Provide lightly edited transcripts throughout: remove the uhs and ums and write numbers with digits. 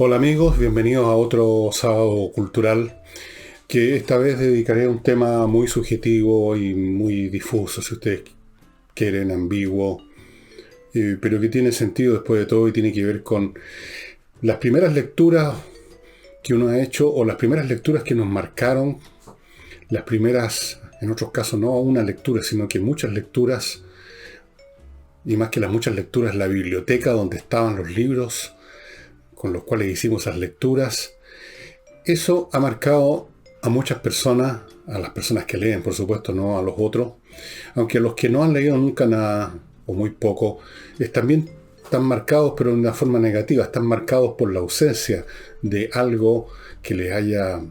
Hola amigos, bienvenidos a otro sábado cultural que esta vez dedicaré a un tema muy subjetivo y muy difuso, si ustedes quieren, ambiguo, pero que tiene sentido después de todo y tiene que ver con las primeras lecturas que uno ha hecho o las primeras lecturas que nos marcaron, las primeras, en otros casos no una lectura, sino que muchas lecturas, y más que las muchas lecturas, la biblioteca donde estaban los libros con los cuales hicimos esas lecturas. Eso ha marcado a muchas personas, a las personas que leen, por supuesto, no a los otros, aunque a los que no han leído nunca nada o muy poco, también están marcados, pero de una forma negativa, están marcados por la ausencia de algo que les haya,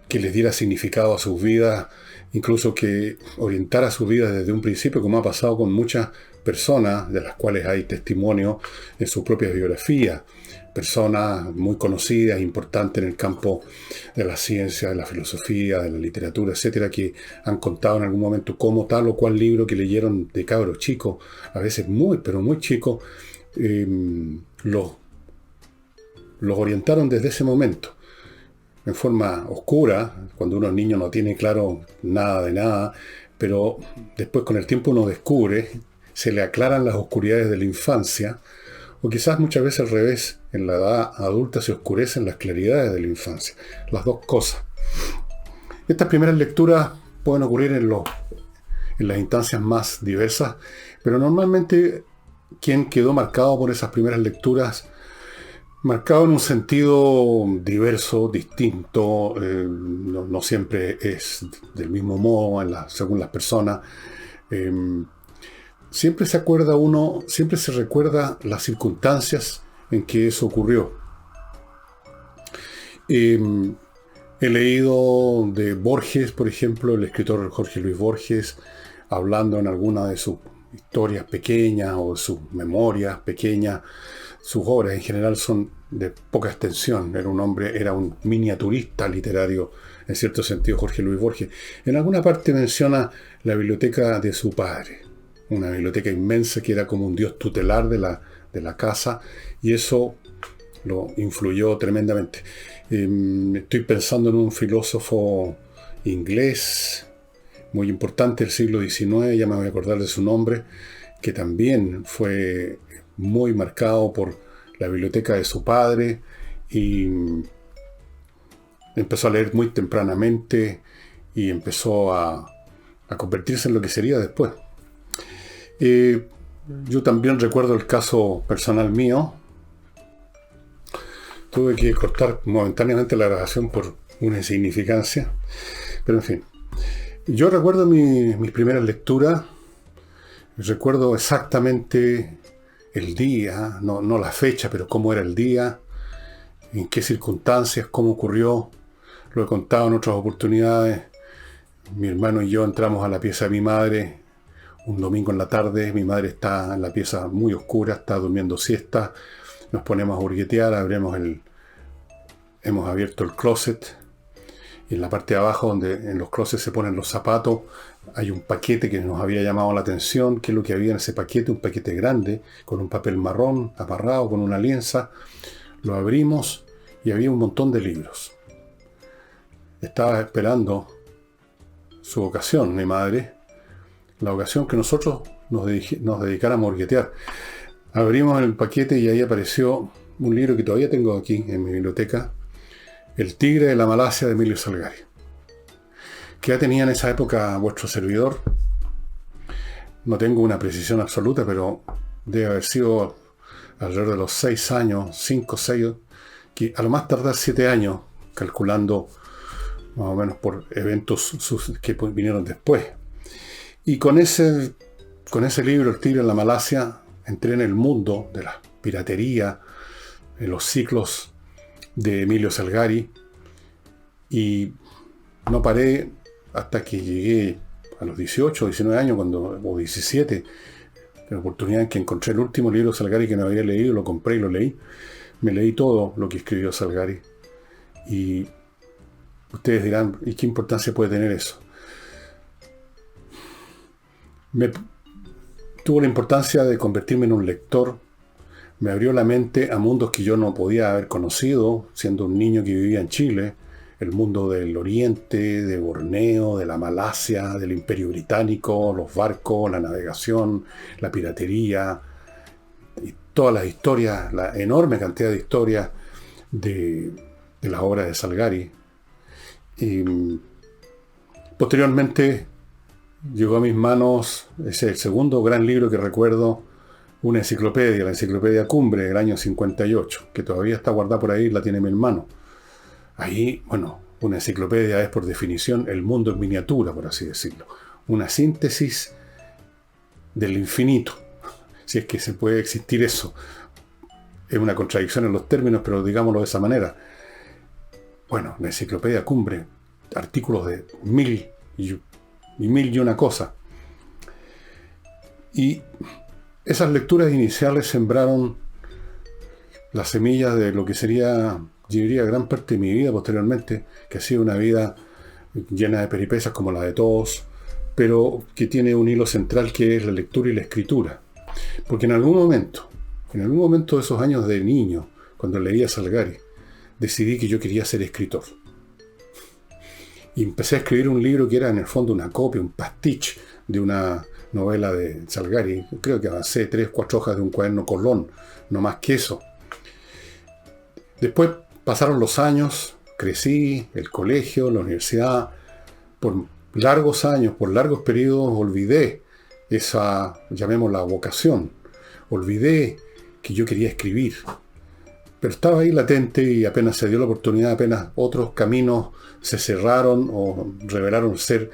que les diera significado a sus vidas, incluso que orientara su vida desde un principio, como ha pasado con muchas personas, de las cuales hay testimonio en sus propias biografías, personas muy conocidas, importantes en el campo de la ciencia, de la filosofía, de la literatura, etcétera, que han contado en algún momento cómo tal o cual libro que leyeron de cabros chicos, a veces muy, pero muy chicos, eh, los, los orientaron desde ese momento en forma oscura, cuando uno es niño no tiene claro nada de nada, pero después con el tiempo uno descubre, se le aclaran las oscuridades de la infancia, o quizás muchas veces al revés, en la edad adulta se oscurecen las claridades de la infancia, las dos cosas. Estas primeras lecturas pueden ocurrir en las instancias más diversas, pero normalmente quien quedó marcado por esas primeras lecturas, marcado en un sentido diverso, distinto, no siempre es del mismo modo según las personas. eh, Siempre se acuerda uno, siempre se recuerda las circunstancias en que eso ocurrió. Eh, He leído de Borges, por ejemplo, el escritor Jorge Luis Borges, hablando en alguna de sus historias pequeñas o sus memorias pequeñas. Sus obras en general son de poca extensión. Era un hombre, era un miniaturista literario, en cierto sentido, Jorge Luis Borges. En alguna parte menciona la biblioteca de su padre, una biblioteca inmensa que era como un dios tutelar de la casa, y eso lo influyó tremendamente. Estoy pensando en un filósofo inglés muy importante del siglo XIX, ya me voy a acordar de su nombre, que también fue muy marcado por la biblioteca de su padre y empezó a leer muy tempranamente y empezó a convertirse en lo que sería después. Eh, yo también recuerdo el caso personal mío. Tuve que cortar momentáneamente la grabación por una insignificancia, pero en fin. Yo recuerdo mis primeras lecturas, recuerdo exactamente el día, no la fecha, pero cómo era el día, en qué circunstancias, cómo ocurrió. Lo he contado en otras oportunidades. Mi hermano y yo entramos a la pieza de mi madre un domingo en la tarde. Mi madre está en la pieza muy oscura, está durmiendo siesta. Nos ponemos a hurguetear, hemos abierto el closet. Y en la parte de abajo, donde en los closets se ponen los zapatos, hay un paquete que nos había llamado la atención. ¿Qué es lo que había en ese paquete? Un paquete grande, con un papel marrón, amarrado con una lienza. Lo abrimos y había un montón de libros. Estaba esperando su ocasión, mi madre, la ocasión que nosotros nos dedicáramos a hurguetear. Abrimos el paquete y ahí apareció un libro que todavía tengo aquí en mi biblioteca, El tigre de la Malasia de Emilio Salgari. ¿Qué edad tenía en esa época vuestro servidor? No tengo una precisión absoluta, pero debe haber sido alrededor de los 6 años, 5, 6, que a lo más tardar 7 años, calculando más o menos por eventos que vinieron después. Y con ese libro, El tigre de la Malasia, entré en el mundo de la piratería, en los ciclos de Emilio Salgari, y no paré hasta que llegué a los 18, 19 años, o 17, la oportunidad en que encontré el último libro de Salgari que no había leído, lo compré y lo leí. Me leí todo lo que escribió Salgari. Y ustedes dirán, ¿y qué importancia puede tener eso? Tuvo la importancia de convertirme en un lector me abrió la mente a mundos que yo no podía haber conocido siendo un niño que vivía en Chile. El mundo del Oriente, de Borneo, de la Malasia, del Imperio Británico, los barcos, la navegación, la piratería, y todas las historias, la enorme cantidad de historias de las obras de Salgari. Y posteriormente llegó a mis manos, ese es el segundo gran libro que recuerdo, una enciclopedia, la Enciclopedia Cumbre del año 58, que todavía está guardada por ahí, la tiene en mi hermano. Ahí, bueno, una enciclopedia es por definición el mundo en miniatura, por así decirlo. Una síntesis del infinito, si es que se puede existir eso. Es una contradicción en los términos, pero digámoslo de esa manera. Bueno, la Enciclopedia Cumbre, artículos de mil y una cosa. Y esas lecturas iniciales sembraron las semillas de lo que sería, yo diría, gran parte de mi vida posteriormente, que ha sido una vida llena de peripecias como la de todos, pero que tiene un hilo central que es la lectura y la escritura. Porque en algún momento de esos años de niño, cuando leía Salgari, decidí que yo quería ser escritor. Y empecé a escribir un libro que era en el fondo una copia, un pastiche de una novela de Salgari. Creo que avancé 3-4 hojas de un cuaderno Colón, no más que eso. Después pasaron los años, crecí, el colegio, la universidad. Por largos años, por largos periodos, olvidé esa, llamémosla, vocación. Olvidé que yo quería escribir. Pero estaba ahí latente y apenas se dio la oportunidad, apenas otros caminos se cerraron o revelaron ser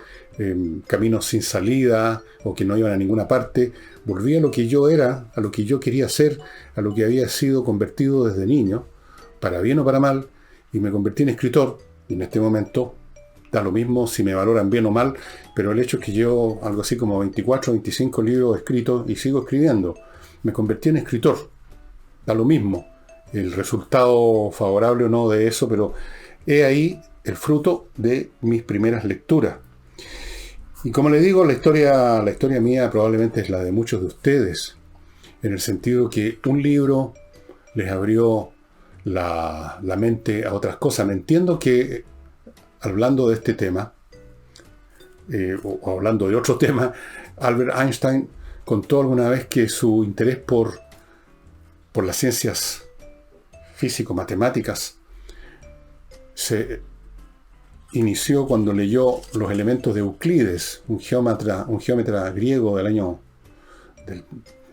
caminos sin salida o que no iban a ninguna parte, volví a lo que yo era, a lo que yo quería ser, a lo que había sido convertido desde niño, para bien o para mal, y me convertí en escritor. Y en este momento da lo mismo si me valoran bien o mal, pero el hecho es que llevo algo así como 24 o 25 libros escritos y sigo escribiendo. Me convertí en escritor, da lo mismo el resultado favorable o no de eso, pero he ahí el fruto de mis primeras lecturas. Y como les digo, la historia mía probablemente es la de muchos de ustedes, en el sentido que un libro les abrió la mente a otras cosas. Entiendo que, hablando de este tema, o hablando de otro tema, Albert Einstein contó alguna vez que su interés por las ciencias físico-matemáticas se inició cuando leyó los elementos de Euclides, un geómetra griego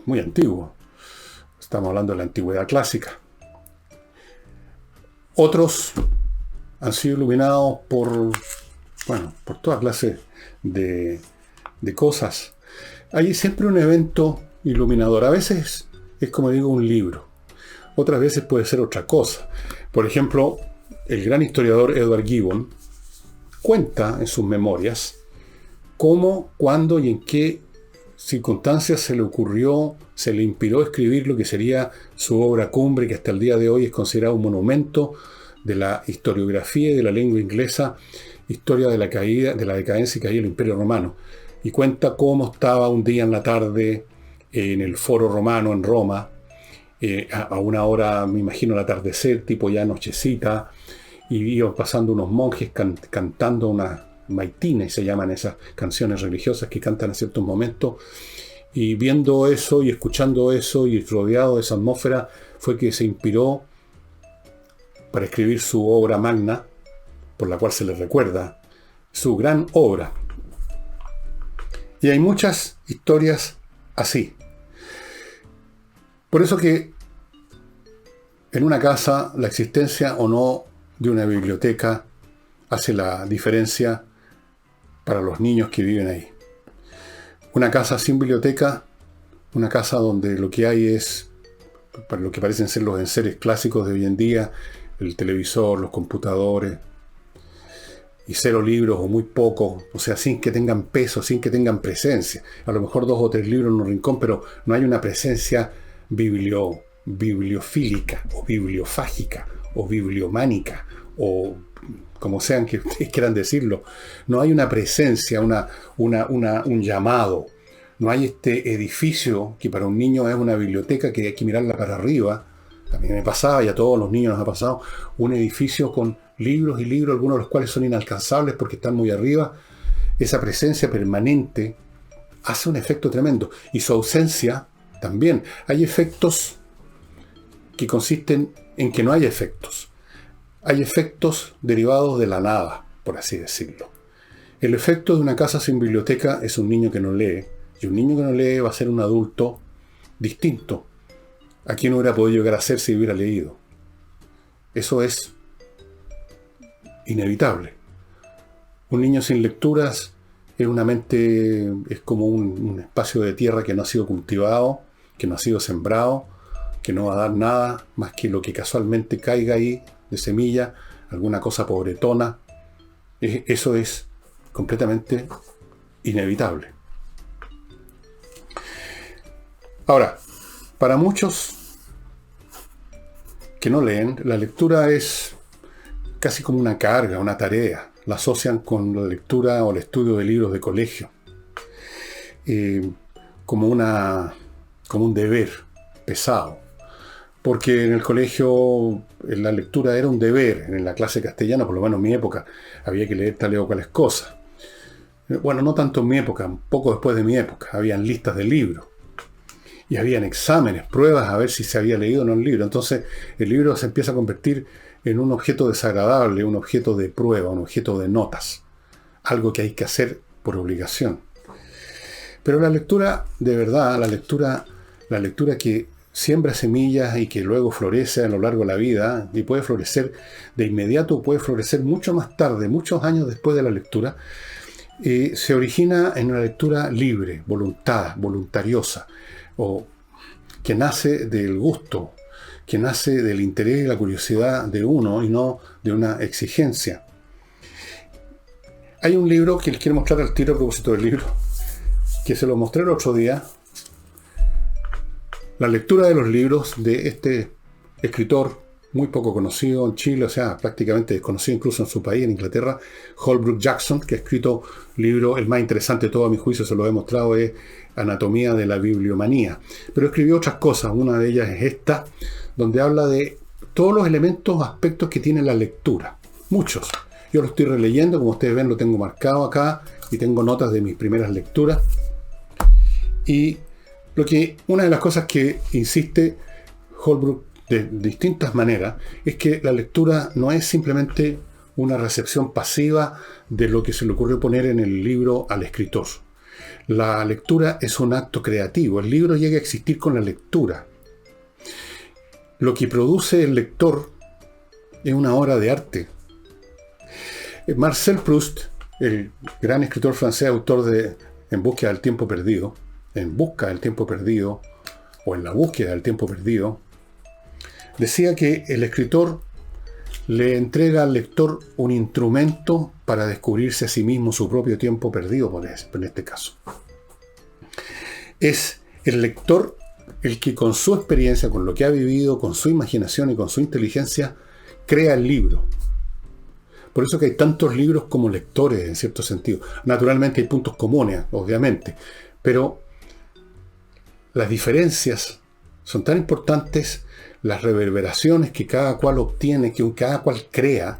muy antiguo. Estamos hablando de la antigüedad clásica. Otros han sido iluminados por toda clase de cosas. Hay siempre un evento iluminador. A veces es, como digo, un libro. Otras veces puede ser otra cosa. Por ejemplo, el gran historiador Edward Gibbon cuenta en sus memorias cómo, cuándo y en qué circunstancias se le ocurrió, se le inspiró escribir lo que sería su obra cumbre, que hasta el día de hoy es considerado un monumento de la historiografía y de la lengua inglesa, historia de la caída, de la decadencia y caída del Imperio Romano. Y cuenta cómo estaba un día en la tarde en el Foro Romano en Roma, a una hora, me imagino, al atardecer, tipo ya nochecita, y iban pasando unos monjes cantando unas maitines, se llaman esas canciones religiosas que cantan a ciertos momentos, y viendo eso y escuchando eso y rodeado de esa atmósfera fue que se inspiró para escribir su obra magna, por la cual se le recuerda, su gran obra. Y hay muchas historias así. Por eso que en una casa la existencia o no de una biblioteca hace la diferencia para los niños que viven ahí. Una casa sin biblioteca, una casa donde lo que hay es, para lo que parecen ser los enseres clásicos de hoy en día, el televisor, los computadores, y 0 libros o muy poco, o sea, sin que tengan peso, sin que tengan presencia. A lo mejor 2 o 3 libros en un rincón, pero no hay una presencia bibliofílica, o bibliofágica, o bibliománica, o como sean que ustedes quieran decirlo. No hay una presencia, un llamado. no hay este edificio que para un niño es una biblioteca que hay que mirarla para arriba. A mí me pasaba, y a todos los niños nos ha pasado, un edificio con libros y libros, algunos de los cuales son inalcanzables porque están muy arriba. Esa presencia permanente hace un efecto tremendo. Y su ausencia también. Hay efectos que consisten en que no hay efectos. Hay efectos derivados de la nada, por así decirlo. El efecto de una casa sin biblioteca es un niño que no lee. Y un niño que no lee va a ser un adulto distinto a quien hubiera podido llegar a ser si hubiera leído. Eso es inevitable. Un niño sin lecturas es una mente, es como un espacio de tierra que no ha sido cultivado, que no ha sido sembrado, que no va a dar nada más que lo que casualmente caiga ahí de semilla, alguna cosa pobretona. Eso es completamente inevitable. Ahora, para muchos que no leen, la lectura es casi como una carga, una tarea. La asocian con la lectura o el estudio de libros de colegio. Como un deber pesado. Porque en el colegio la lectura era un deber. En la clase castellana, por lo menos en mi época, había que leer tal o cuales cosas. Bueno, no tanto en mi época, un poco después de mi época. Habían listas de libros. Y habían exámenes, pruebas a ver si se había leído o no el libro. Entonces el libro se empieza a convertir en un objeto desagradable, un objeto de prueba, un objeto de notas. Algo que hay que hacer por obligación. Pero la lectura, de verdad, la lectura que siembra semillas y que luego florece a lo largo de la vida, y puede florecer de inmediato, puede florecer mucho más tarde, muchos años después de la lectura, se origina en una lectura libre, voluntariosa, o que nace del gusto, que nace del interés y la curiosidad de uno y no de una exigencia. Hay un libro que les quiero mostrar al tiro a propósito del libro, que se lo mostré el otro día. La lectura de los libros de este escritor muy poco conocido en Chile, o sea, prácticamente desconocido incluso en su país, en Inglaterra, Holbrook Jackson, que ha escrito libro, el más interesante de todo a mi juicio, se lo he mostrado, es Anatomía de la Bibliomanía. Pero escribió otras cosas, una de ellas es esta, donde habla de todos los elementos, aspectos que tiene la lectura. Muchos. Yo lo estoy releyendo, como ustedes ven, lo tengo marcado acá, y tengo notas de mis primeras lecturas. Y una de las cosas que insiste Holbrook de distintas maneras es que la lectura no es simplemente una recepción pasiva de lo que se le ocurrió poner en el libro al escritor. La lectura es un acto creativo. El libro llega a existir con la lectura. Lo que produce el lector es una obra de arte. Marcel Proust, el gran escritor francés, autor de En busca del tiempo perdido, o En la búsqueda del tiempo perdido, decía que el escritor le entrega al lector un instrumento para descubrirse a sí mismo su propio tiempo perdido, en este caso. Es el lector el que con su experiencia, con lo que ha vivido, con su imaginación y con su inteligencia, crea el libro. Por eso que hay tantos libros como lectores, en cierto sentido. Naturalmente hay puntos comunes, obviamente, pero las diferencias son tan importantes, las reverberaciones que cada cual obtiene, que cada cual crea,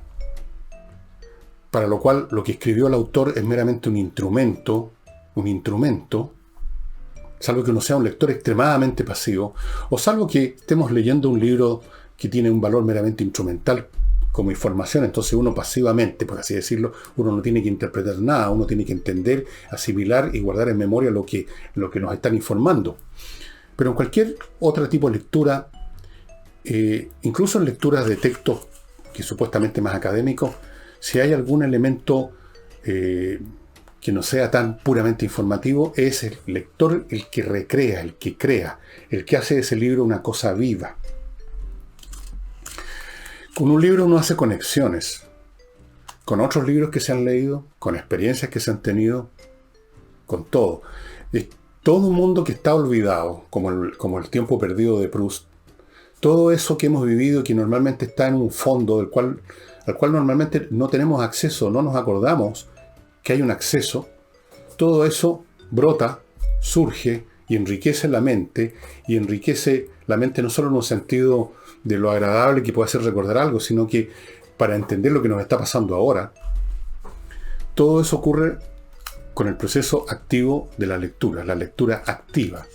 para lo cual lo que escribió el autor es meramente un instrumento, salvo que uno sea un lector extremadamente pasivo, o salvo que estemos leyendo un libro que tiene un valor meramente instrumental como información, entonces uno pasivamente, por así decirlo, uno no tiene que interpretar nada, uno tiene que entender, asimilar y guardar en memoria lo que nos están informando. Pero en cualquier otro tipo de lectura, incluso en lecturas de textos que supuestamente más académicos, si hay algún elemento que no sea tan puramente informativo, es el lector el que recrea, el que crea, el que hace de ese libro una cosa viva. Con un libro uno hace conexiones con otros libros que se han leído, con experiencias que se han tenido, con todo. Es todo un mundo que está olvidado, como el tiempo perdido de Proust. Todo eso que hemos vivido, que normalmente está en un fondo al cual normalmente no tenemos acceso, no nos acordamos que hay un acceso, todo eso brota surge y enriquece la mente, y enriquece la mente no solo en un sentido de lo agradable que puede hacer recordar algo, sino que para entender lo que nos está pasando ahora. Todo eso ocurre con el proceso activo de la lectura activa,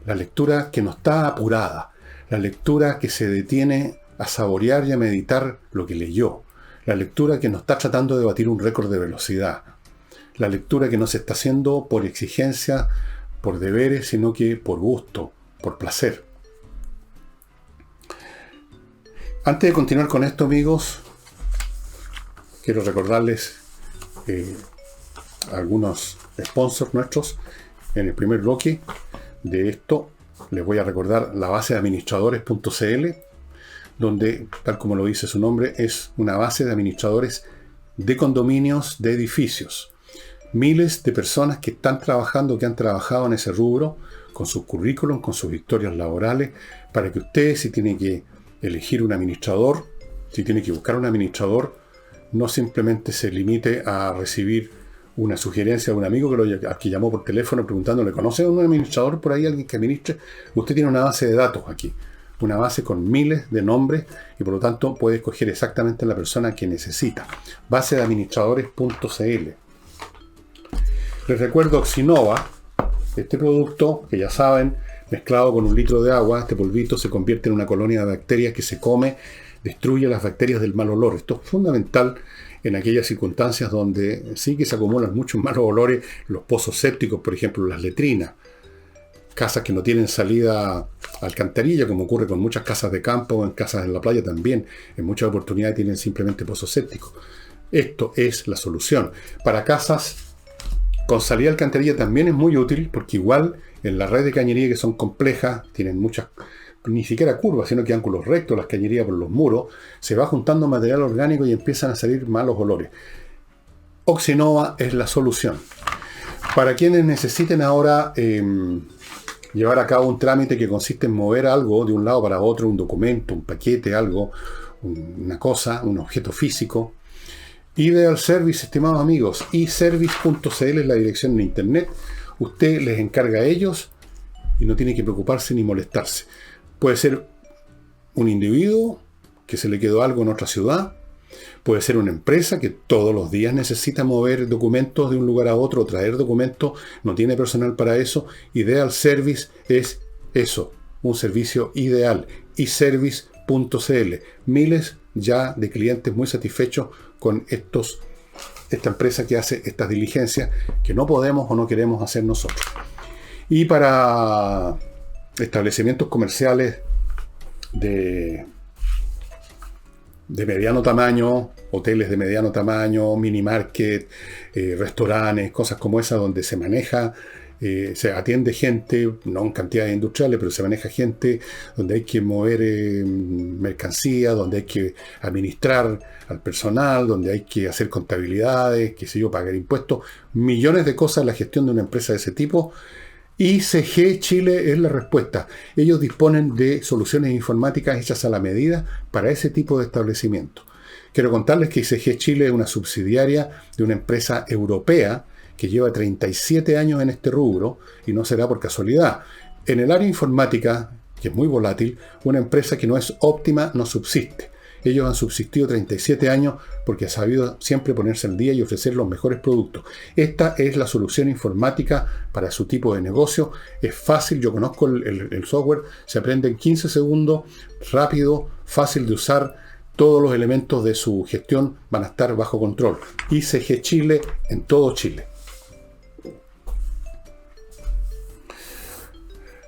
la lectura que no está apurada, la lectura que se detiene a saborear y a meditar lo que leyó, la lectura que no está tratando de batir un récord de velocidad, la lectura que no se está haciendo por exigencia, por deberes, sino que por gusto, por placer. Antes de continuar con esto, amigos, quiero recordarles algunos sponsors nuestros. En el primer bloque de esto les voy a recordar la base de administradores.cl, donde, tal como lo dice su nombre, es una base de administradores de condominios, de edificios. Miles de personas que están trabajando, que han trabajado en ese rubro, con sus currículums, con sus historias laborales, para que usted, si tiene que elegir un administrador, si tiene que buscar un administrador, no simplemente se limite a recibir una sugerencia de un amigo que llamó por teléfono preguntándole, ¿conoce a un administrador por ahí, alguien que administre? Usted tiene una base de datos aquí, una base con miles de nombres, y por lo tanto puede escoger exactamente la persona que necesita. Base de administradores.cl. Les recuerdo Oxinova, este producto que ya saben, mezclado con un litro de agua, este polvito se convierte en una colonia de bacterias que se come, destruye las bacterias del mal olor. Esto es fundamental en aquellas circunstancias donde sí que se acumulan muchos malos olores, los pozos sépticos, por ejemplo, las letrinas, casas que no tienen salida a alcantarilla, como ocurre con muchas casas de campo o en casas en la playa también. En muchas oportunidades tienen simplemente pozos sépticos. Esto es la solución. Para casas con salida a alcantarilla también es muy útil, porque igual en la red de cañería, que son complejas, tienen muchas, ni siquiera curvas, sino que ángulos rectos, las cañerías por los muros, se va juntando material orgánico y empiezan a salir malos olores. Oxinova es la solución. Para quienes necesiten ahora llevar a cabo un trámite que consiste en mover algo de un lado para otro, un documento, un paquete, algo, una cosa, un objeto físico, Ideal Service, estimados amigos, iservice.cl es la dirección en internet. Usted les encarga a ellos y no tiene que preocuparse ni molestarse. Puede ser un individuo que se le quedó algo en otra ciudad, puede ser una empresa que todos los días necesita mover documentos de un lugar a otro, traer documentos, no tiene personal para eso. Ideal Service es eso, un servicio ideal. iservice.cl. Miles ya de clientes muy satisfechos con esta empresa que hace estas diligencias que no podemos o no queremos hacer nosotros. Y para establecimientos comerciales de mediano tamaño, hoteles de mediano tamaño, mini market, restaurantes, cosas como esas, donde se maneja, se atiende gente, no en cantidades industriales, pero se maneja gente, donde hay que mover mercancía, donde hay que administrar al personal, donde hay que hacer contabilidades, qué sé yo, pagar impuestos, millones de cosas en la gestión de una empresa de ese tipo. ICG Chile es la respuesta. Ellos disponen de soluciones informáticas hechas a la medida para ese tipo de establecimiento. Quiero contarles que ICG Chile es una subsidiaria de una empresa europea que lleva 37 años en este rubro, y no será por casualidad. En el área informática, que es muy volátil, una empresa que no es óptima no subsiste. Ellos han subsistido 37 años porque han sabido siempre ponerse al día y ofrecer los mejores productos. Esta es la solución informática para su tipo de negocio. Es fácil, yo conozco el software, se aprende en 15 segundos, rápido, fácil de usar. Todos los elementos de su gestión van a estar bajo control. ICG Chile en todo Chile.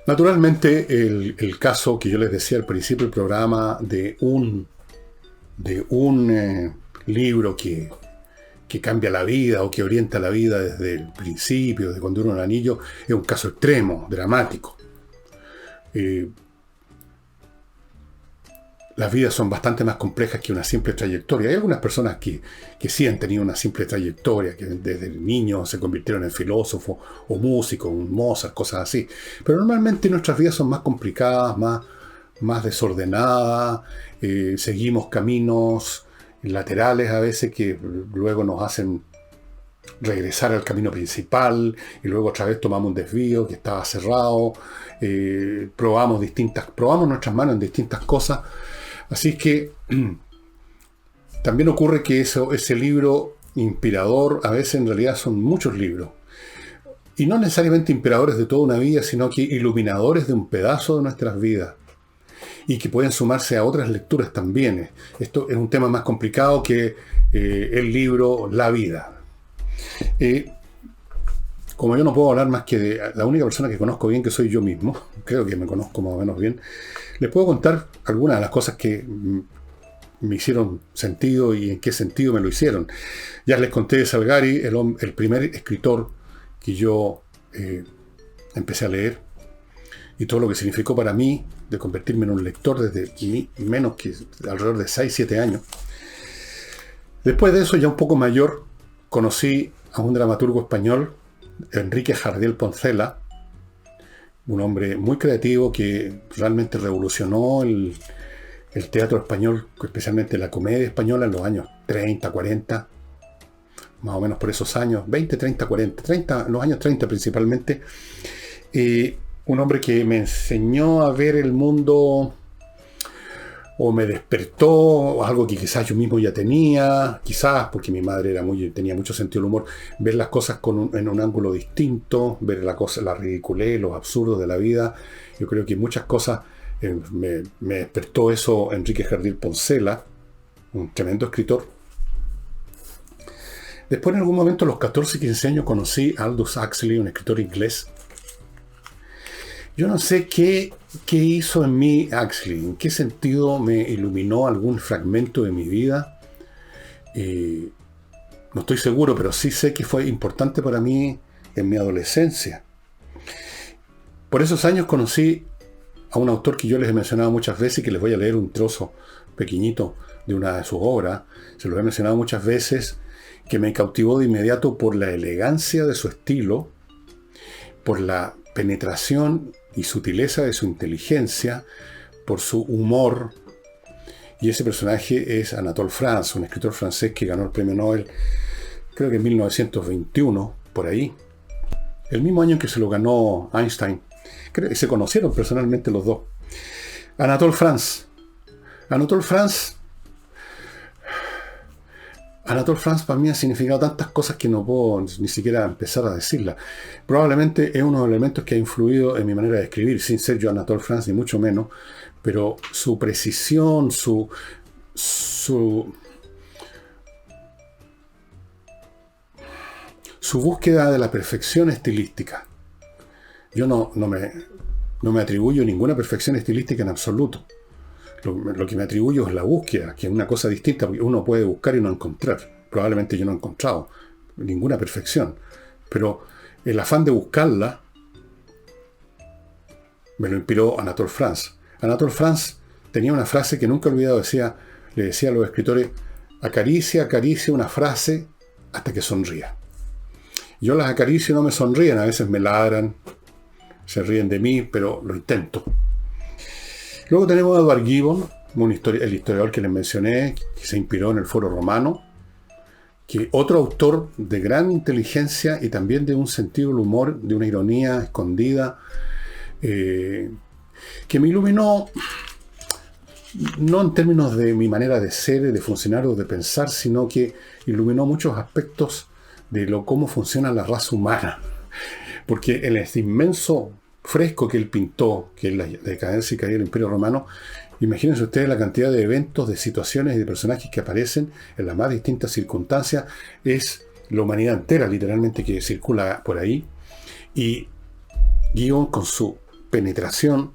Naturalmente, el caso que yo les decía al principio del programa de un libro que cambia la vida o que orienta la vida desde el principio, desde cuando uno era niño, es un caso extremo, dramático. Las vidas son bastante más complejas que una simple trayectoria. Hay algunas personas que sí han tenido una simple trayectoria, que desde niños se convirtieron en filósofos o músicos, un Mozart, cosas así. Pero normalmente nuestras vidas son más complicadas, más desordenadas. Seguimos caminos laterales a veces que luego nos hacen regresar al camino principal y luego otra vez tomamos un desvío que estaba cerrado, probamos nuestras manos en distintas cosas. Así que también ocurre que ese libro inspirador, a veces en realidad son muchos libros. Y no necesariamente inspiradores de toda una vida, sino que iluminadores de un pedazo de nuestras vidas. Y que pueden sumarse a otras lecturas también. Esto es un tema más complicado que el libro La vida. Como yo no puedo hablar más que de la única persona que conozco bien, que soy yo mismo, creo que me conozco más o menos bien, les puedo contar algunas de las cosas que me hicieron sentido y en qué sentido me lo hicieron. Ya les conté de Salgari, el primer escritor que yo empecé a leer, y todo lo que significó para mí de convertirme en un lector desde menos que alrededor de 6-7 años. Después de eso, ya un poco mayor, conocí a un dramaturgo español, Enrique Jardiel Poncela, un hombre muy creativo que realmente revolucionó el teatro español, especialmente la comedia española en los años 30, 40, más o menos por esos años, 20, 30, 40, los años 30 principalmente. Un hombre que me enseñó a ver el mundo, o me despertó algo que quizás yo mismo ya tenía, quizás porque mi madre tenía mucho sentido del humor, ver las cosas en un ángulo distinto, ver la ridiculez, los absurdos de la vida. Yo creo que muchas cosas me despertó eso Enrique Jardiel Poncela, un tremendo escritor. Después, en algún momento, a los 14, 15 años, conocí a Aldous Huxley, un escritor inglés. Yo no sé qué hizo en mí Huxley, en qué sentido me iluminó algún fragmento de mi vida. No estoy seguro, pero sí sé que fue importante para mí en mi adolescencia. Por esos años conocí a un autor que yo les he mencionado muchas veces y que les voy a leer un trozo pequeñito de una de sus obras. Se los he mencionado muchas veces, que me cautivó de inmediato por la elegancia de su estilo, por la penetración y sutileza de su inteligencia, por su humor. Y ese personaje es Anatole France, un escritor francés que ganó el premio Nobel, creo que en 1921, por ahí. El mismo año en que se lo ganó Einstein. Creo que se conocieron personalmente los dos. Anatole France para mí ha significado tantas cosas que no puedo ni siquiera empezar a decirlas. Probablemente es uno de los elementos que ha influido en mi manera de escribir, sin ser yo Anatole France, ni mucho menos, pero su precisión, su búsqueda de la perfección estilística. Yo no me atribuyo ninguna perfección estilística en absoluto. Lo que me atribuyo es la búsqueda, que es una cosa distinta, porque uno puede buscar y no encontrar. Probablemente yo no he encontrado ninguna perfección, pero el afán de buscarla me lo inspiró Anatole France. Anatole France tenía una frase que nunca he olvidado, le decía a los escritores: acaricia una frase hasta que sonría. Yo las acaricio y no me sonríen, a veces me ladran, se ríen de mí, pero lo intento. Luego tenemos a Edward Gibbon, el historiador que les mencioné, que se inspiró en el Foro Romano, que otro autor de gran inteligencia y también de un sentido del humor, de una ironía escondida, que me iluminó, no en términos de mi manera de ser, de funcionar o de pensar, sino que iluminó muchos aspectos de cómo funciona la raza humana. Porque en este inmenso fresco que él pintó, que es la decadencia y caída del Imperio Romano, imagínense ustedes la cantidad de eventos, de situaciones y de personajes que aparecen en las más distintas circunstancias. Es la humanidad entera, literalmente, que circula por ahí. Y Gibbon, con su penetración,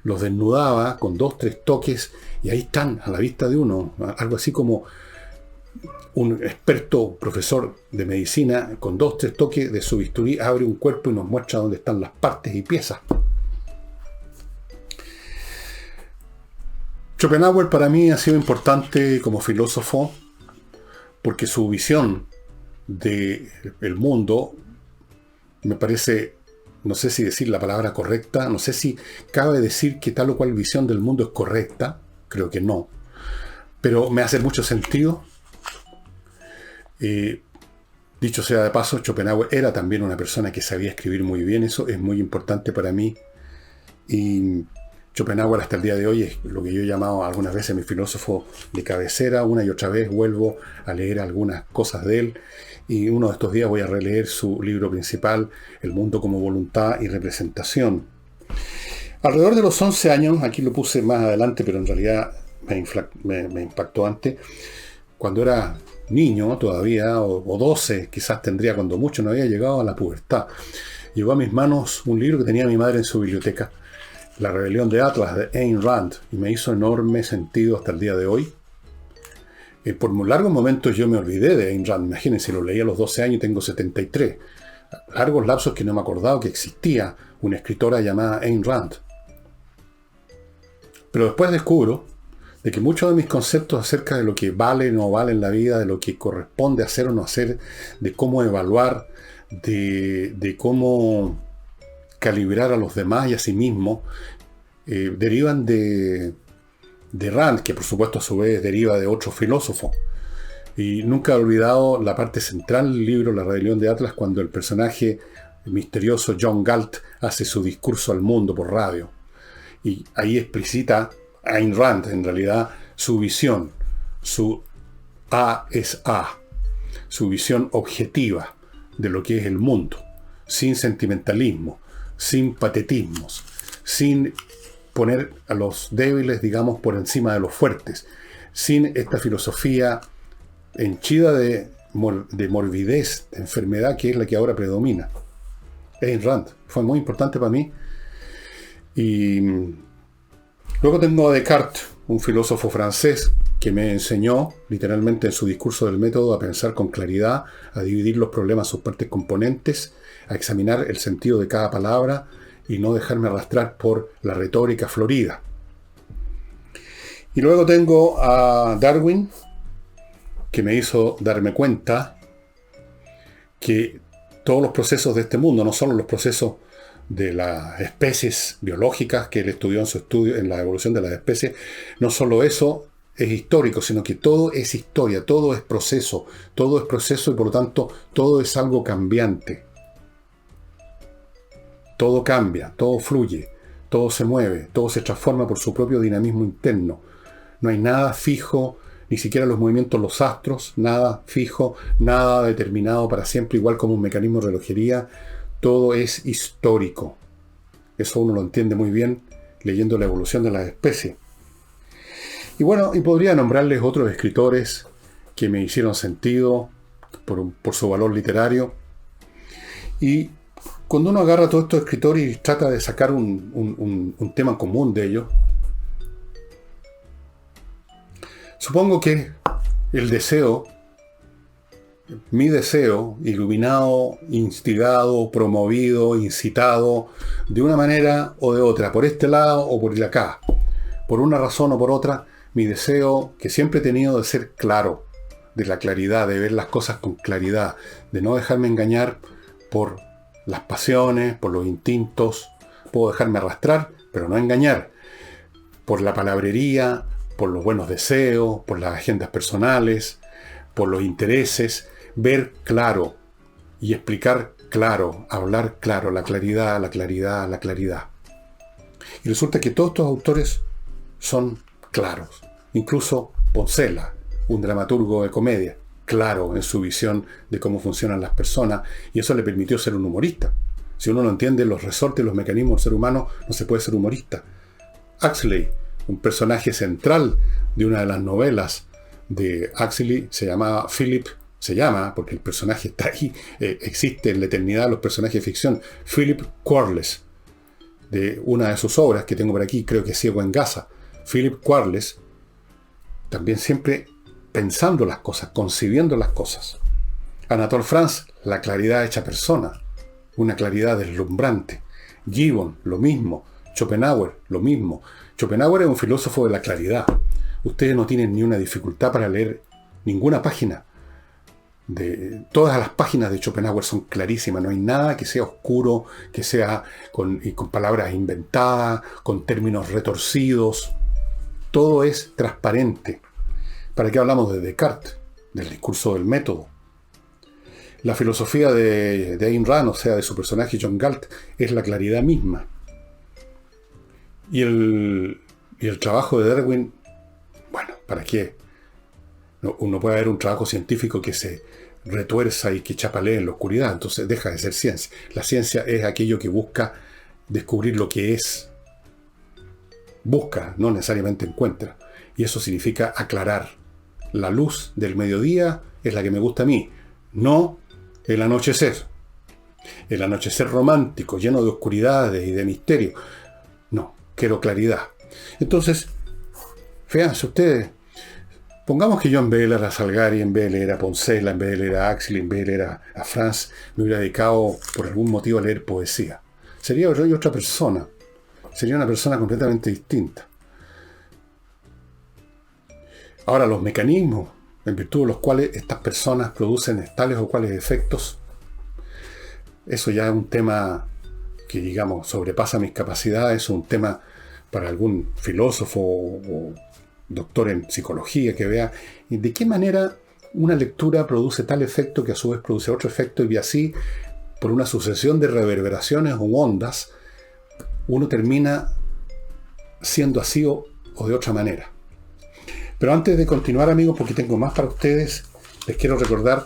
los desnudaba con 2-3 toques, y ahí están, a la vista de uno. Algo así como un experto profesor de medicina, con 2-3 toques de su bisturí, abre un cuerpo y nos muestra dónde están las partes y piezas. Schopenhauer para mí ha sido importante como filósofo, porque su visión del mundo me parece, no sé si decir la palabra correcta, no sé si cabe decir que tal o cual visión del mundo es correcta, creo que no, pero me hace mucho sentido. Dicho sea de paso, Schopenhauer era también una persona que sabía escribir muy bien, eso es muy importante para mí. Y Schopenhauer hasta el día de hoy es lo que yo he llamado algunas veces mi filósofo de cabecera. Una y otra vez vuelvo a leer algunas cosas de él, y uno de estos días voy a releer su libro principal, El mundo como voluntad y representación. Alrededor de los 11 años, aquí lo puse más adelante, pero en realidad me impactó antes, cuando era niño todavía, o 12 quizás tendría cuando mucho, no había llegado a la pubertad, llegó a mis manos un libro que tenía mi madre en su biblioteca, La rebelión de Atlas, de Ayn Rand, y me hizo enorme sentido hasta el día de hoy. Por largos momentos yo me olvidé de Ayn Rand. Imagínense, lo leí a los 12 años y tengo 73. Largos lapsos que no me acordaba que existía una escritora llamada Ayn Rand. Pero después descubro de que muchos de mis conceptos acerca de lo que vale o no vale en la vida, de lo que corresponde hacer o no hacer, de cómo evaluar, de cómo calibrar a los demás y a sí mismo, derivan de Rand, que por supuesto a su vez deriva de otro filósofo. Y nunca he olvidado la parte central del libro, La rebelión de Atlas, cuando el personaje misterioso John Galt hace su discurso al mundo por radio. Y ahí explicita Ayn Rand, en realidad, su visión, su A es A, su visión objetiva de lo que es el mundo, sin sentimentalismo, sin patetismos, sin poner a los débiles, digamos, por encima de los fuertes, sin esta filosofía henchida de morbidez, de enfermedad, que es la que ahora predomina. Ayn Rand fue muy importante para mí. Y luego tengo a Descartes, un filósofo francés que me enseñó, literalmente en su discurso del método, a pensar con claridad, a dividir los problemas en sus partes componentes, a examinar el sentido de cada palabra y no dejarme arrastrar por la retórica florida. Y luego tengo a Darwin, que me hizo darme cuenta que todos los procesos de este mundo, no solo los procesos de las especies biológicas que él estudió en su estudio, en la evolución de las especies, no solo eso es histórico, sino que todo es historia, todo es proceso y por lo tanto todo es algo cambiante. Todo cambia, todo fluye, todo se mueve, todo se transforma por su propio dinamismo interno. No hay nada fijo, ni siquiera los movimientos, los astros, nada fijo, nada determinado para siempre, igual como un mecanismo de relojería. Todo es histórico. Eso uno lo entiende muy bien leyendo la evolución de las especies. Y bueno, y podría nombrarles otros escritores que me hicieron sentido por su valor literario. Y cuando uno agarra a todos estos escritores y trata de sacar un tema común de ellos, supongo que el deseo, mi deseo, iluminado, instigado, promovido, incitado, de una manera o de otra, por este lado o por el acá, por una razón o por otra, mi deseo que siempre he tenido de ser claro, de la claridad, de ver las cosas con claridad, de no dejarme engañar por las pasiones, por los instintos. Puedo dejarme arrastrar, pero no engañar, por la palabrería, por los buenos deseos, por las agendas personales, por los intereses. Ver claro y explicar claro, hablar claro, la claridad, la claridad, la claridad. Y resulta que todos estos autores son claros. Incluso Poncela, un dramaturgo de comedia, claro en su visión de cómo funcionan las personas, y eso le permitió ser un humorista. Si uno no entiende los resortes, los mecanismos del ser humano, no se puede ser humorista. Huxley, un personaje central de una de las novelas de Huxley, se llama, porque el personaje está ahí, existe en la eternidad los personajes de ficción, Philip Quarles, de una de sus obras que tengo por aquí, creo que es Ciego en Gaza. Philip Quarles, también siempre pensando las cosas, concibiendo las cosas. Anatole France, la claridad hecha persona, una claridad deslumbrante. Gibbon, lo mismo. Schopenhauer, lo mismo. Schopenhauer es un filósofo de la claridad. Ustedes no tienen ni una dificultad para leer ninguna página. Todas las páginas de Schopenhauer son clarísimas. No hay nada que sea oscuro, que sea con palabras inventadas, con términos retorcidos. Todo es transparente. ¿Para qué hablamos de Descartes? Del discurso del método. La filosofía de Ayn Rand, o sea, de su personaje John Galt, es la claridad misma. Y el trabajo de Darwin, bueno, ¿para qué? Uno puede ver un trabajo científico que se retuerza y que chapalee en la oscuridad, entonces deja de ser ciencia. La ciencia es aquello que busca descubrir lo que es. Busca, no necesariamente encuentra. Y eso significa aclarar. La luz del mediodía es la que me gusta a mí, no el anochecer. El anochecer romántico, lleno de oscuridades y de misterio. No, quiero claridad. Entonces, fíjense ustedes, pongamos que yo en vez de leer a Salgari, en vez de leer a Poncela, en vez de leer a Axel, en vez de leer a Franz, me hubiera dedicado por algún motivo a leer poesía. Sería yo otra persona. Sería una persona completamente distinta. Ahora, los mecanismos en virtud de los cuales estas personas producen tales o cuales efectos, eso ya es un tema que, digamos, sobrepasa mis capacidades, es un tema para algún filósofo o doctor en psicología que vea de qué manera una lectura produce tal efecto que a su vez produce otro efecto, y así, por una sucesión de reverberaciones o ondas, uno termina siendo así o de otra manera. Pero antes de continuar, amigos, porque tengo más para ustedes, les quiero recordar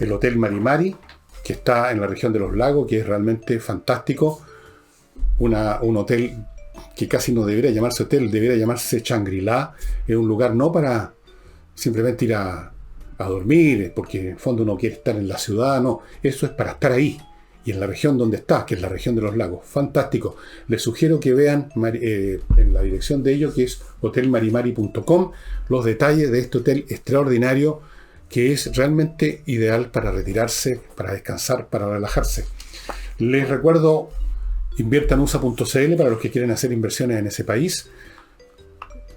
el Hotel Marimari, que está en la región de los lagos, que es realmente fantástico. Un hotel que casi no debería llamarse hotel, debería llamarse Shangri-La. Es un lugar no para simplemente ir a dormir, porque en el fondo uno quiere estar en la ciudad, no. Eso es para estar ahí, y en la región donde está, que es la región de los lagos. Fantástico. Les sugiero que vean en la dirección de ellos, que es hotelmarimari.com, los detalles de este hotel extraordinario, que es realmente ideal para retirarse, para descansar, para relajarse. Les recuerdo, inviertanusa.cl para los que quieren hacer inversiones en ese país.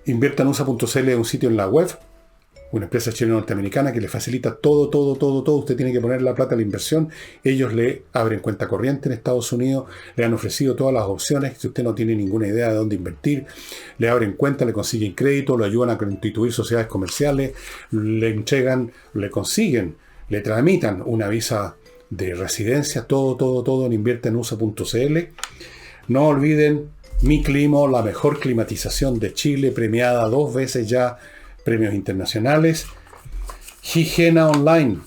Inviertanusa.cl es un sitio en la web, una empresa chilena norteamericana que le facilita todo. Usted tiene que poner la plata a la inversión. Ellos le abren cuenta corriente en Estados Unidos, le han ofrecido todas las opciones. Si usted no tiene ninguna idea de dónde invertir, le abren cuenta, le consiguen crédito, lo ayudan a constituir sociedades comerciales, le entregan, le consiguen, le tramitan una visa de residencia, todo en inviertenusa.cl. No olviden Mi Climo, la mejor climatización de Chile, premiada 2 veces ya, premios internacionales. Higiena Online.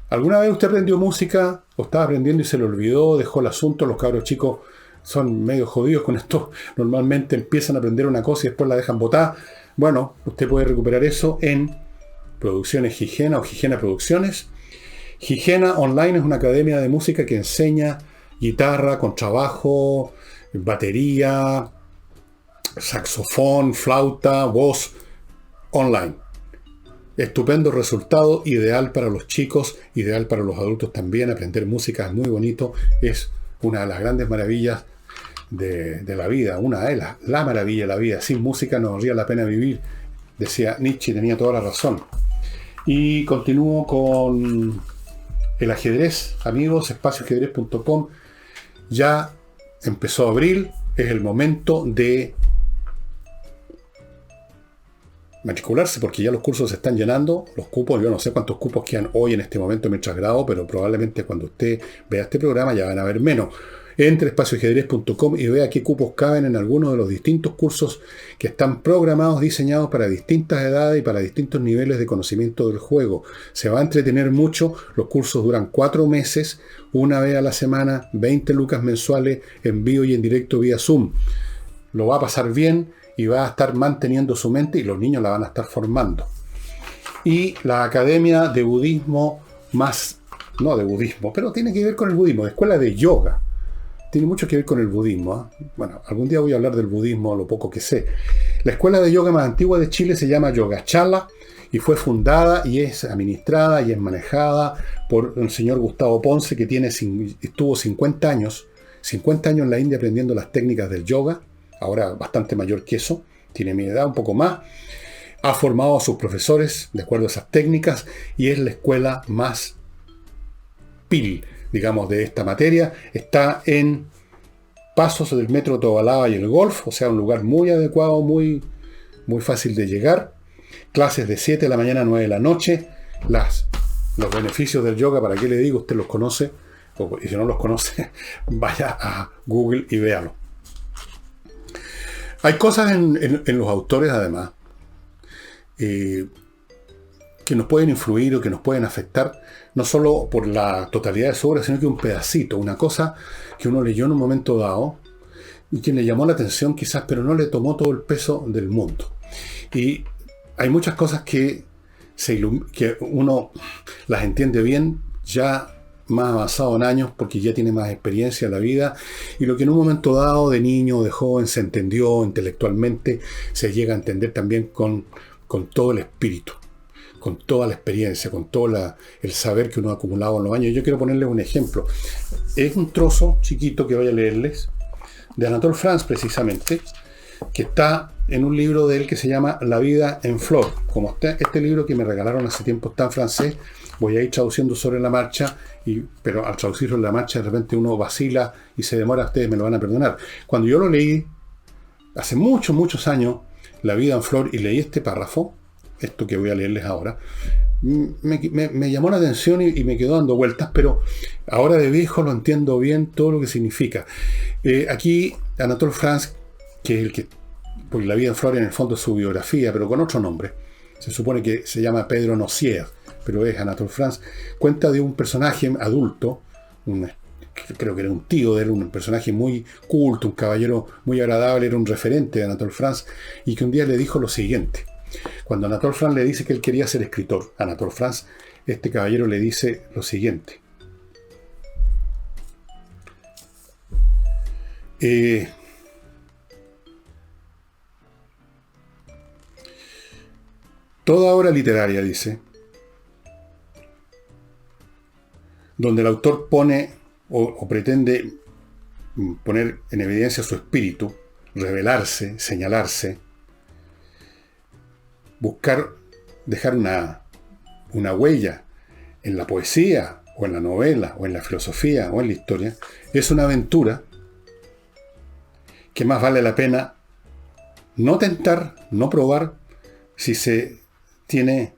¿Alguna vez usted aprendió música o estaba aprendiendo y se le olvidó, dejó el asunto? Los cabros chicos son medio jodidos con esto. Normalmente empiezan a aprender una cosa y después la dejan botar. Bueno, usted puede recuperar eso en Producciones Higiena o Higiena Producciones. Higiena Online es una academia de música que enseña guitarra, contrabajo, batería, saxofón, flauta, voz, online. Estupendo resultado, ideal para los chicos, ideal para los adultos también. Aprender música es muy bonito, es una de las grandes maravillas de la vida, una de la maravilla de la vida. Sin música no valdría la pena vivir, decía Nietzsche, tenía toda la razón. Y continúo con el ajedrez, amigos, espacioajedrez.com. Ya empezó abril, es el momento de matricularse, porque ya los cursos se están llenando, los cupos. Yo no sé cuántos cupos quedan hoy en este momento mientras grabo, pero probablemente cuando usted vea este programa ya van a haber menos. Entre espacioajedrez.com y vea qué cupos caben en algunos de los distintos cursos que están programados, diseñados para distintas edades y para distintos niveles de conocimiento del juego. Se va a entretener mucho. Los cursos duran 4 meses, una vez a la semana, 20 lucas mensuales, en vivo y en directo vía Zoom. Lo va a pasar bien y va a estar manteniendo su mente, y los niños la van a estar formando. Y la academia de budismo no de budismo, pero tiene que ver con el budismo, de escuela de yoga. Tiene mucho que ver con el budismo, ¿eh? Bueno, algún día voy a hablar del budismo, lo poco que sé. La escuela de yoga más antigua de Chile se llama Yogachala y fue fundada y es administrada y es manejada por el señor Gustavo Ponce, que estuvo 50 años en la India aprendiendo las técnicas del yoga. Ahora bastante mayor que eso, tiene mi edad, un poco más. Ha formado a sus profesores de acuerdo a esas técnicas y es la escuela más digamos, de esta materia. Está en pasos del metro Tobalaba y el Golf, o sea, un lugar muy adecuado, muy fácil de llegar. Clases de 7 de la mañana a 9 de la noche. Las Los beneficios del yoga, ¿para qué le digo? Usted los conoce, y si no los conoce, vaya a Google y véalo. Hay cosas en los autores, además, que nos pueden influir o que nos pueden afectar, no solo por la totalidad de su obra, sino que un pedacito, una cosa que uno leyó en un momento dado, y que le llamó la atención quizás, pero no le tomó todo el peso del mundo. Y hay muchas cosas que uno las entiende bien ya más avanzado en años, porque ya tiene más experiencia en la vida, y lo que en un momento dado de niño o de joven se entendió intelectualmente, se llega a entender también con todo el espíritu, con toda la experiencia, con todo el saber que uno ha acumulado en los años. Yo quiero ponerles un ejemplo. Es un trozo chiquito que voy a leerles, de Anatole France precisamente, que está en un libro de él que se llama La vida en flor. Como está este libro que me regalaron hace tiempo, está en francés, voy a ir traduciendo sobre la marcha, pero al traducirlo en la marcha de repente uno vacila y se demora, ustedes me lo van a perdonar. Cuando yo lo leí, hace muchos años, La vida en flor, y leí este párrafo, esto que voy a leerles ahora, me llamó la atención y me quedó dando vueltas, pero ahora de viejo lo entiendo bien todo lo que significa. Aquí Anatole France, que es el que, porque La vida en flor en el fondo es su biografía, pero con otro nombre, se supone que se llama Pedro Nozier, pero es Anatole France, cuenta de un personaje adulto, creo que era un tío de él, un personaje muy culto, un caballero muy agradable, era un referente de Anatole France, y que un día le dijo lo siguiente. Cuando Anatole France le dice que él quería ser escritor, Anatole France, este caballero le dice lo siguiente. Toda obra literaria, dice, donde el autor pone o pretende poner en evidencia su espíritu, revelarse, señalarse, buscar dejar una huella en la poesía, o en la novela, o en la filosofía, o en la historia, es una aventura que más vale la pena no tentar, no probar, si se tiene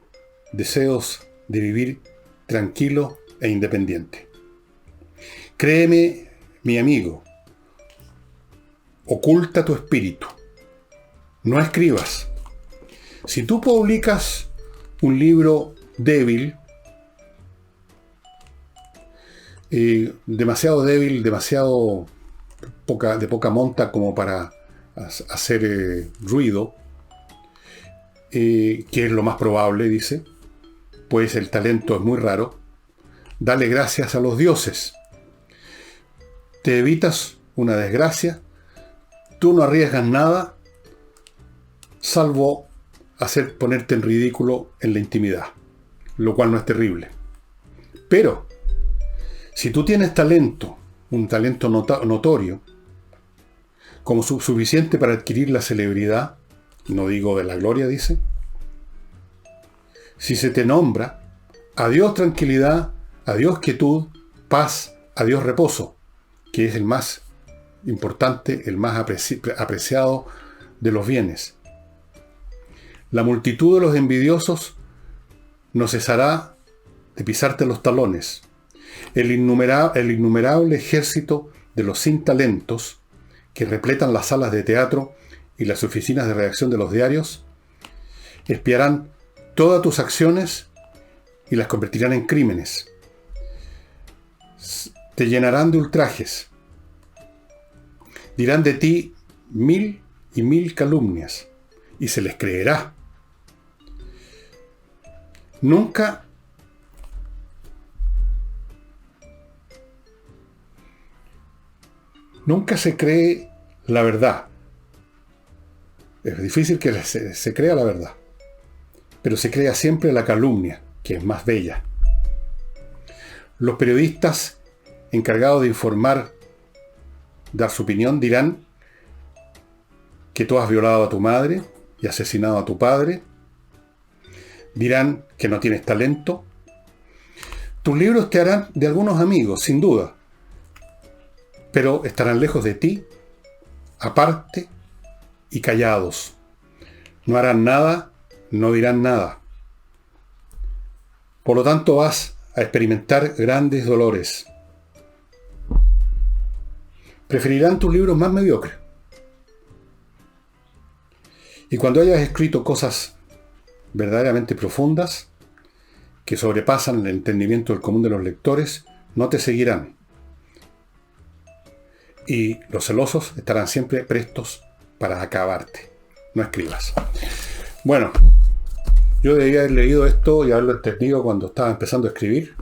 deseos de vivir tranquilo e independiente. Créeme, mi amigo, oculta tu espíritu. No escribas. Si tú publicas un libro débil, demasiado débil, demasiado de poca monta como para hacer ruido, que es lo más probable, dice, pues el talento es muy raro, dale gracias a los dioses. Te evitas una desgracia, tú no arriesgas nada, salvo ponerte en ridículo en la intimidad, lo cual no es terrible. Pero, si tú tienes talento, un talento notorio, como suficiente para adquirir la celebridad, no digo de la gloria, dice, si se te nombra, adiós tranquilidad, adiós quietud, paz, adiós reposo, que es el más importante, el más apreciado de los bienes. La multitud de los envidiosos no cesará de pisarte los talones. El innumerable ejército de los sin talentos que repletan las salas de teatro y las oficinas de redacción de los diarios espiarán todas tus acciones y las convertirán en crímenes. Te llenarán de ultrajes. Dirán de ti 1000 y 1000 calumnias y se les creerá. Nunca se cree la verdad. Es difícil que se crea la verdad, pero se crea siempre la calumnia, que es más bella. Los periodistas encargados de informar, dar su opinión, dirán que tú has violado a tu madre y asesinado a tu padre. Dirán que no tienes talento. Tus libros te harán de algunos amigos, sin duda, pero estarán lejos de ti, aparte y callados. No harán nada, no dirán nada. Por lo tanto, vas a experimentar grandes dolores. Preferirán tus libros más mediocres. Y cuando hayas escrito cosas verdaderamente profundas, que sobrepasan el entendimiento del común de los lectores, no te seguirán. Y los celosos estarán siempre prestos para acabarte. No escribas. Bueno, yo debía haber leído esto y haberlo entendido cuando estaba empezando a escribir.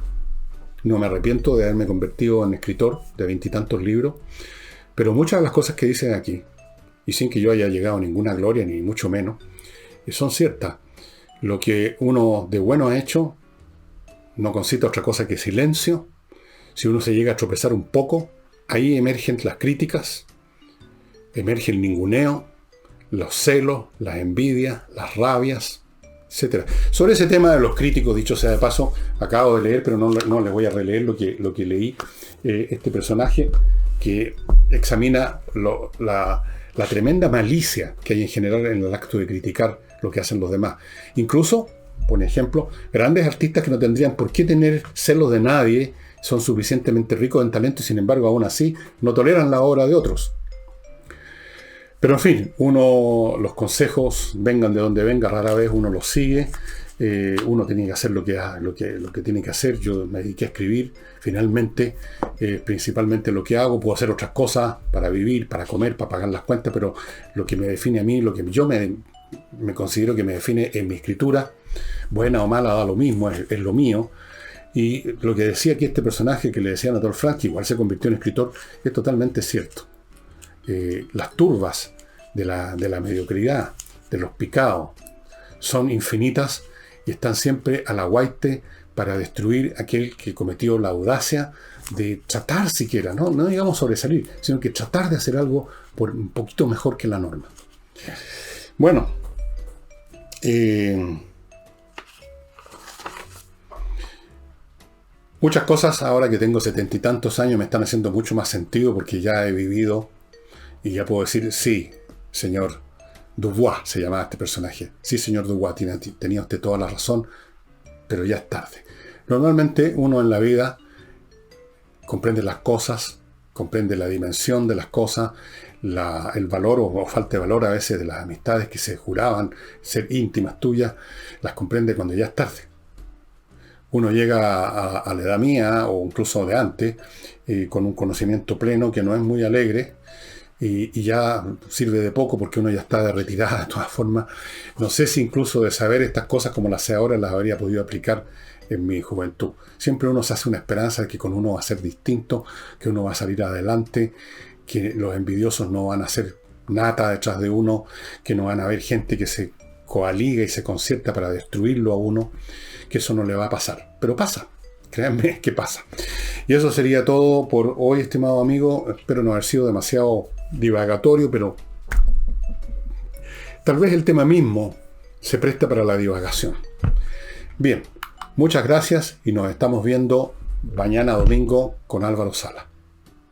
No me arrepiento de haberme convertido en escritor de 20 y tantos libros, pero muchas de las cosas que dicen aquí, y sin que yo haya llegado a ninguna gloria, ni mucho menos, son ciertas. Lo que uno de bueno ha hecho no consiste en otra cosa que silencio. Si uno se llega a tropezar un poco, ahí emergen las críticas, emerge el ninguneo, los celos, las envidias, las rabias, etc. Sobre ese tema de los críticos, dicho sea de paso, acabo de leer, pero no les voy a releer lo que leí, este personaje que examina la tremenda malicia que hay en general en el acto de criticar lo que hacen los demás. Incluso, por ejemplo, grandes artistas que no tendrían por qué tener celos de nadie, son suficientemente ricos en talento y sin embargo aún así no toleran la obra de otros. Pero en fin, los consejos, vengan de donde venga, rara vez uno los sigue. Uno tiene que hacer lo que tiene que hacer. Yo me dediqué a escribir, finalmente, principalmente lo que hago. Puedo hacer otras cosas para vivir, para comer, para pagar las cuentas, pero lo que me define a mí, lo que yo me considero que me define en mi escritura, buena o mala, da lo mismo, es lo mío. Y lo que decía aquí este personaje que le decía Anatole France, que igual se convirtió en escritor, es totalmente cierto. Las turbas de la mediocridad, de los picados, son infinitas y están siempre al aguaite para destruir aquel que cometió la audacia de tratar siquiera, no digamos sobresalir, sino que tratar de hacer algo por un poquito mejor que la norma. Bueno, muchas cosas ahora que tengo 70 y tantos años me están haciendo mucho más sentido porque ya he vivido y ya puedo decir, sí, señor Dubois, se llamaba este personaje. Sí, señor Dubois, tenía usted toda la razón, pero ya es tarde. Normalmente uno en la vida comprende las cosas, comprende la dimensión de las cosas, el valor o falta de valor a veces de las amistades que se juraban ser íntimas tuyas, las comprende cuando ya es tarde. Uno llega a la edad mía, o incluso de antes, con un conocimiento pleno que no es muy alegre, y ya sirve de poco porque uno ya está de retirada de todas formas. No sé si incluso de saber estas cosas como las sé ahora las habría podido aplicar en mi juventud. Siempre uno se hace una esperanza de que con uno va a ser distinto, que uno va a salir adelante, que los envidiosos no van a hacer nada detrás de uno, que no van a haber gente que se coaliga y se concierta para destruirlo a uno, que eso no le va a pasar. Pero pasa, créanme que pasa. Y eso sería todo por hoy, estimado amigo. Espero no haber sido demasiado divagatorio, pero tal vez el tema mismo se presta para la divagación. Bien, muchas gracias y nos estamos viendo mañana domingo con Álvaro Sala.